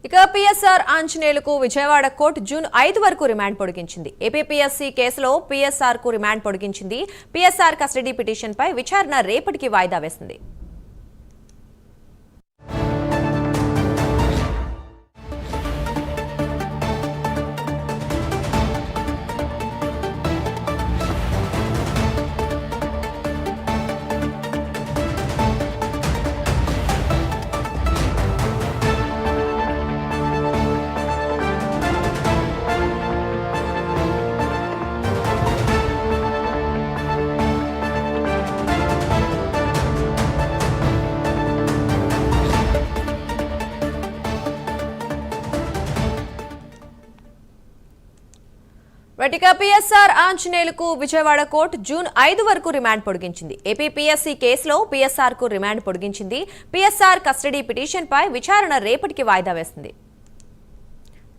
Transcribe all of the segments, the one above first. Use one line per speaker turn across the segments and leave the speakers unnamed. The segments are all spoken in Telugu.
ఇక పిఎస్ఆర్ ఆంజనేయులకు విజయవాడ కోర్టు జూన్ 5 వరకు రిమాండ్ పొడిగించింది. ఏపీపీఎస్సీ కేసులో పిఎస్ఆర్ కు రిమాండ్ పొడిగించింది. పిఎస్ఆర్ కస్టడీ పిటిషన్పై విచారణ రేపటికి వాయిదా వేసింది. ఇక పిఎస్ఆర్ ఆంజనేయులకు విజయవాడ కోర్టు జూన్ 5 వరకు రిమాండ్ పొడిగించింది. ఏపీపీఎస్సీ కేసులో పిఎస్ఆర్ కు రిమాండ్ పొడిగించింది. పిఎస్ఆర్ కస్టడీ పిటిషన్పై విచారణ రేపటికి వాయిదా వేసింది.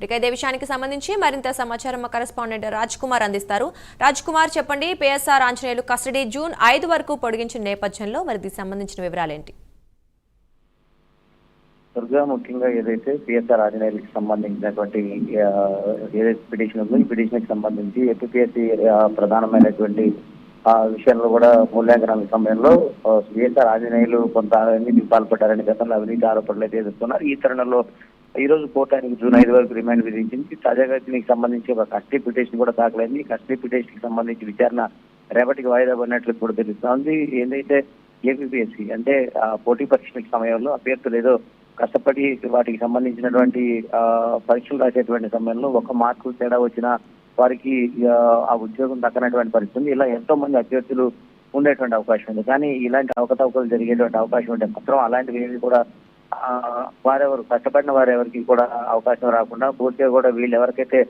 ఇక ఇదే విషయానికి సంబంధించి మరింత సమాచారం మా కరెస్పాండెంట్ రాజ్ కుమార్ అందిస్తారు. రాజ్ కుమార్, చెప్పండి, పిఎస్ఆర్ ఆంజనేయులు కస్టడీ జూన్ 5 వరకు పొడిగించిన నేపథ్యంలో మరి దీనికి సంబంధించిన వివరాలేంటి?
ముఖ్యంగా ఏదైతే పిఎస్ఆర్ ఆంజనేయులకి సంబంధించినటువంటి ఏదైతే పిటిషన్ ఉందో ఈ పిటిషన్ కి సంబంధించి ఏపీఎస్సీ ప్రధానమైనటువంటి విషయంలో కూడా మూల్యాంకనం సమయంలో పిఎస్ఆర్ ఆంజనేయులు కొంత అవినీతికి పాల్పడ్డారని గతంలో అవినీతి ఆరోపణలు అయితే ఎదుర్కొన్నారు. ఈ తరుణంలో ఈ రోజు కోర్టు ఆయనకి జూన్ 5 వరకు రిమాండ్ విధించింది. తాజాగా దీనికి సంబంధించి ఒక కస్టడీ పిటిషన్ కూడా దాఖలైంది. ఈ కస్టడీ పిటిషన్ కి సంబంధించి విచారణ రేపటికి వాయిదా పడినట్లు కూడా తెలుస్తోంది. ఏదైతే ఏపీఎస్సీ అంటే పోటీ పరీక్షల సమయంలో అభ్యర్థులు ఏదో కష్టపడి వాటికి సంబంధించినటువంటి పరీక్షలు రాసేటువంటి సమయంలో ఒక మార్కు తేడా వచ్చినా వారికి ఆ ఉద్యోగం దక్కనటువంటి పరిస్థితి ఉంది. ఇలా ఎంతో మంది అభ్యర్థులు ఉండేటువంటి అవకాశం ఉంది. కానీ ఇలాంటి అవకతవకలు జరిగేటువంటి అవకాశం ఉంటే మాత్రం అలాంటివి ఏవి కూడా వారెవరు కష్టపడిన వారెవరికి కూడా అవకాశం రాకుండా పూర్తిగా కూడా వీళ్ళు ఎవరికైతే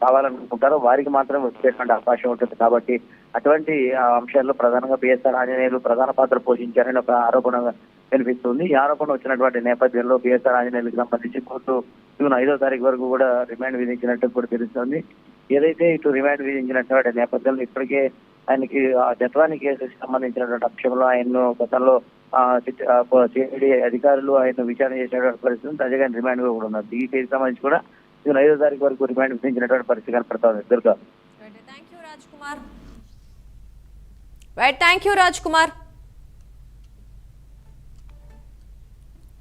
కావాలనుకుంటారో వారికి మాత్రమే వచ్చేటువంటి అవకాశం ఉంటుంది. కాబట్టి అటువంటి అంశాల్లో ప్రధానంగా పిఎస్ఆర్ ఆంజనేయులు ప్రధాన పాత్ర పోషించారని ఒక ఆరోపణ కనిపిస్తుంది. ఈ ఆరోపణ వచ్చినటువంటి నేపథ్యంలో పిఎస్ఆర్ ఆంజనేయులకు సంబంధించి కోర్టు జూన్ 5వ తారీఖు వరకు కూడా రిమాండ్ విధించినట్టు కూడా తెలుస్తుంది. ఏదైతే ఇటు రిమాండ్ విధించినటువంటి నేపథ్యంలో ఇప్పటికే ఆయనకి జత్వాని కేసుకి సంబంధించినటువంటి అంశంలో ఆయన్ను గతంలో సిఐడి అధికారులు ఆయన విచారణ చేసినటువంటి పరిస్థితి తాజాగా రిమాండ్ కూడా ఉన్నారు. ఈ కేసుకి సంబంధించి కూడా జూన్ 5వ తారీఖు వరకు రిమాండ్ విధించినటువంటి పరిస్థితి కనపడుతోంది. దుర్గా.
Thank you Raj Kumar.